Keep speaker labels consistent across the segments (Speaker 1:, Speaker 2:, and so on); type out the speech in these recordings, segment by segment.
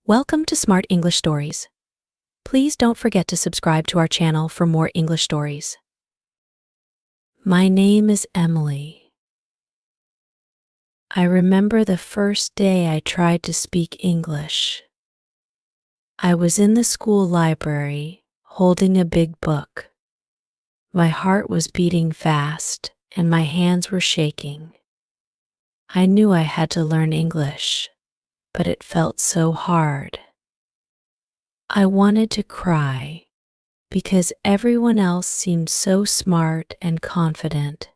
Speaker 1: Welcome to Smart English Stories. Please don't forget to subscribe to our channel for more English stories. My name is Emily. I remember the first day I tried to speak English. I was in the school library, holding a big book. My heart was beating fast, and my hands were shaking. I knew I had to learn English, but it felt so hard. I wanted to cry because everyone else seemed so smart and confident,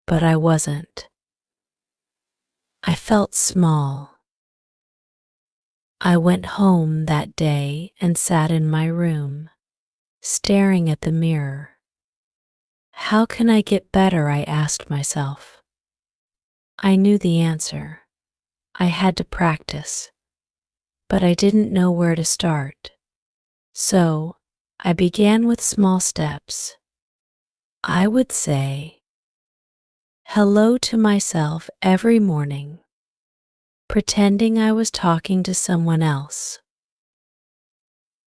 Speaker 1: but I wasn't. I felt small. I went home that day and sat in my room, staring at the mirror. How can I get better? I asked myself. I knew the answer. I had to practice, but I didn't know where to start. So, I began with small steps. I would say hello to myself every morning, pretending I was talking to someone else.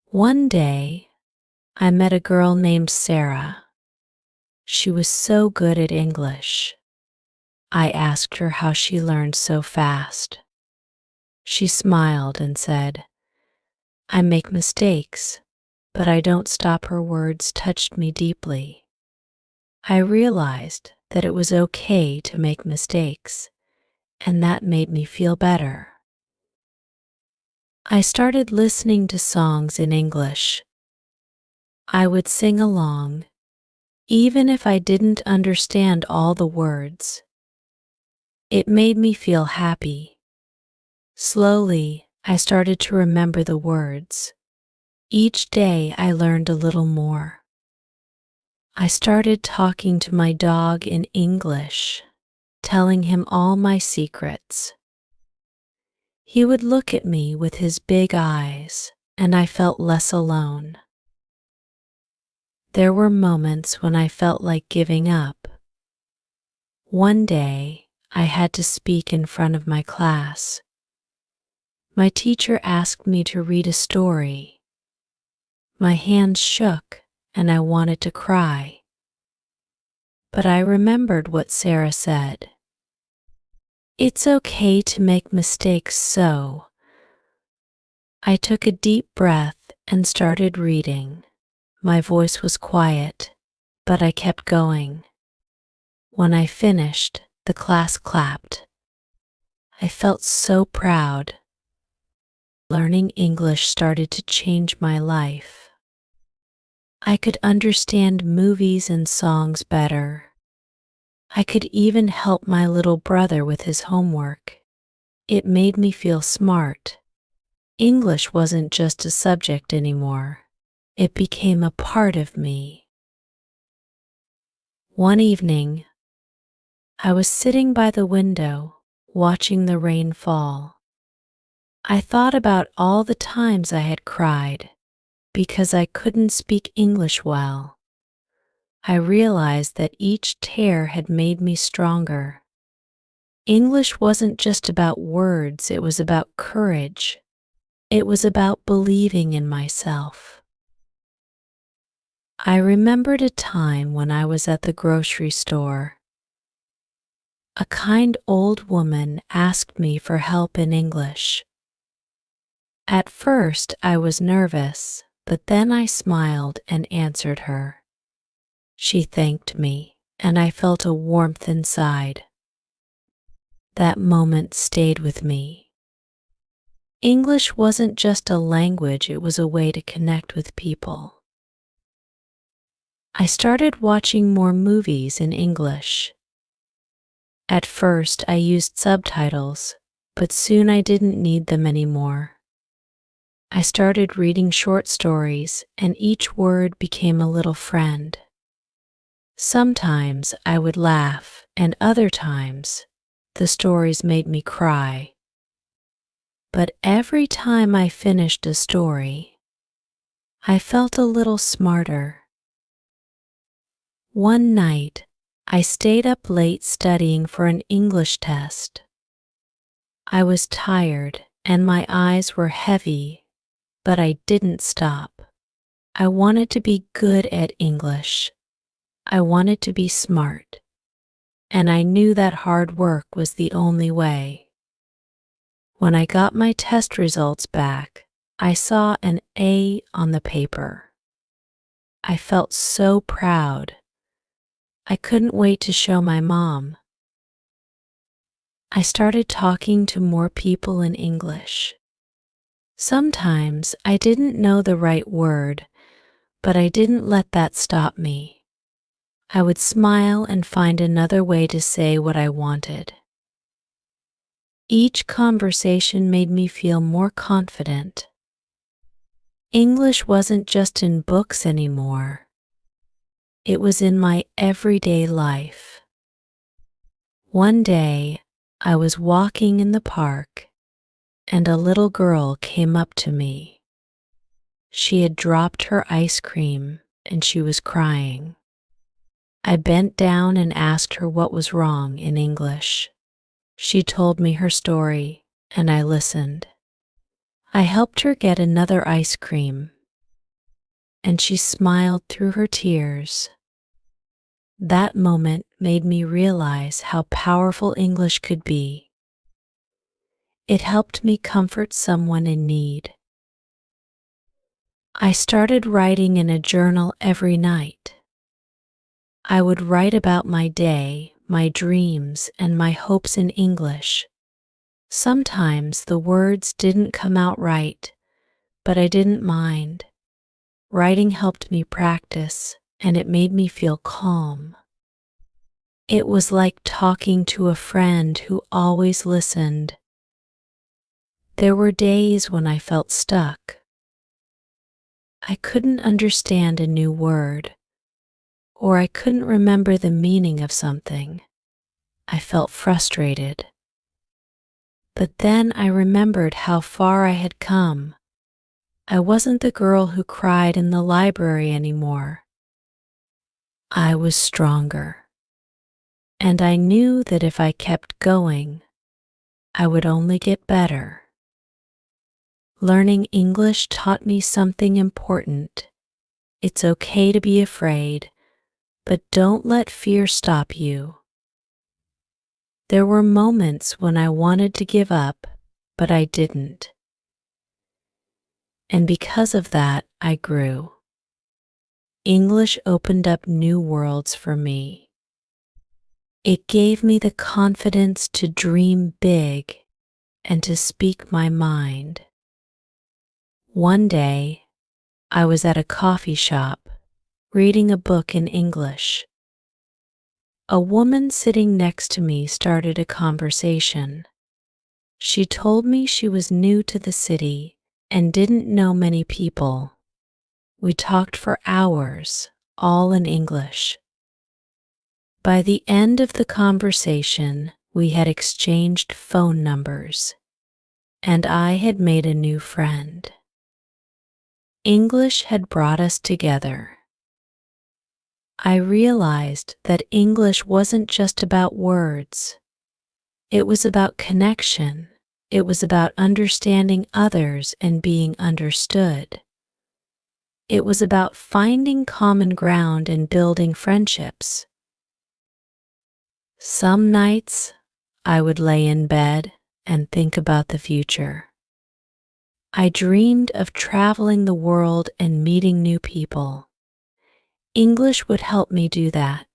Speaker 1: One day, I met a girl named Sarah. She was so good at English. I asked her how she learned so fast. She smiled and said, "I make mistakes, but I don't stop." Her words touched me deeply. I realized that it was okay to make mistakes, and that made me feel better. I started listening to songs in English. I would sing along, even if I didn't understand all the words. It made me feel happy. Slowly, I started to remember the words. Each day, I learned a little more. I started talking to my dog in English, telling him all my secrets. He would look at me with his big eyes, and I felt less alone. There were moments when I felt like giving up. One day, I had to speak in front of my class. My teacher asked me to read a story. My hands shook, and I wanted to cry. But I remembered what Sarah said. It's okay to make mistakes, so I took a deep breath and started reading. My voice was quiet, but I kept going. When I finished, the class clapped. I felt so proud. Learning English started to change my life. I could understand movies and songs better. I could even help my little brother with his homework. It made me feel smart. English wasn't just a subject anymore. It became a part of me. One evening, I was sitting by the window, watching the rain fall. I thought about all the times I had cried because I couldn't speak English well. I realized that each tear had made me stronger. English wasn't just about words, it was about courage. It was about believing in myself. I remembered a time when I was at the grocery store. A kind old woman asked me for help in English. At first, I was nervous, but then I smiled and answered her. She thanked me, and I felt a warmth inside. That moment stayed with me. English wasn't just a language, it was a way to connect with people. I started watching more movies in English. At first, I used subtitles, but soon I didn't need them anymore. I started reading short stories, and each word became a little friend. Sometimes I would laugh, and other times, the stories made me cry. But every time I finished a story, I felt a little smarter. One night, I stayed up late studying for an English test. I was tired and my eyes were heavy, but I didn't stop. I wanted to be good at English. I wanted to be smart, and I knew that hard work was the only way. When I got my test results back, I saw an A on the paper. I felt so proud. I couldn't wait to show my mom. I started talking to more people in English. Sometimes I didn't know the right word, but I didn't let that stop me. I would smile and find another way to say what I wanted. Each conversation made me feel more confident. English wasn't just in books anymore. It was in my everyday life. One day, I was walking in the park, and a little girl came up to me. She had dropped her ice cream, and she was crying. I bent down and asked her what was wrong in English. She told me her story, and I listened. I helped her get another ice cream, and she smiled through her tears. That moment made me realize how powerful English could be. It helped me comfort someone in need. I started writing in a journal every night. I would write about my day, my dreams, and my hopes in English. Sometimes the words didn't come out right, but I didn't mind. Writing helped me practice, and it made me feel calm. It was like talking to a friend who always listened. There were days when I felt stuck. I couldn't understand a new word, or I couldn't remember the meaning of something. I felt frustrated. But then I remembered how far I had come. I wasn't the girl who cried in the library anymore. I was stronger. And I knew that if I kept going, I would only get better. Learning English taught me something important. It's okay to be afraid, but don't let fear stop you. There were moments when I wanted to give up, but I didn't. And because of that, I grew. English opened up new worlds for me. It gave me the confidence to dream big and to speak my mind. One day, I was at a coffee shop, reading a book in English. A woman sitting next to me started a conversation. She told me she was new to the city and didn't know many people. We talked for hours, all in English. By the end of the conversation, we had exchanged phone numbers, and I had made a new friend. English had brought us together. I realized that English wasn't just about words. It was about connection. It was about understanding others and being understood. It was about finding common ground and building friendships. Some nights, I would lay in bed and think about the future. I dreamed of traveling the world and meeting new people. English would help me do that.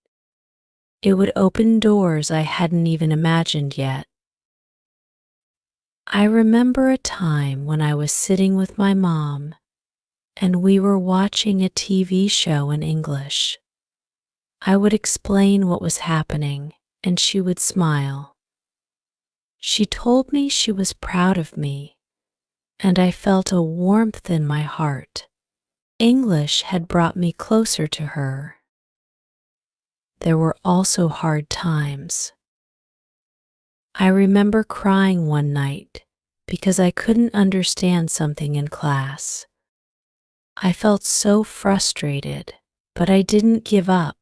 Speaker 1: It would open doors I hadn't even imagined yet. I remember a time when I was sitting with my mom and we were watching a TV show in English. I would explain what was happening and she would smile. She told me she was proud of me, and I felt a warmth in my heart. English had brought me closer to her. There were also hard times. I remember crying one night because I couldn't understand something in class. I felt so frustrated, but I didn't give up.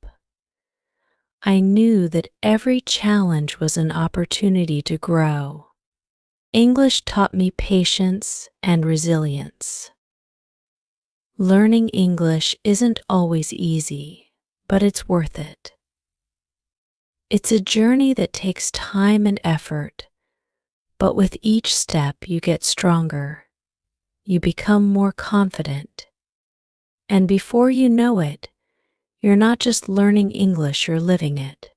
Speaker 1: I knew that every challenge was an opportunity to grow. English taught me patience and resilience. Learning English isn't always easy, but it's worth it. It's a journey that takes time and effort, but with each step you get stronger. You become more confident. And before you know it, you're not just learning English, you're living it.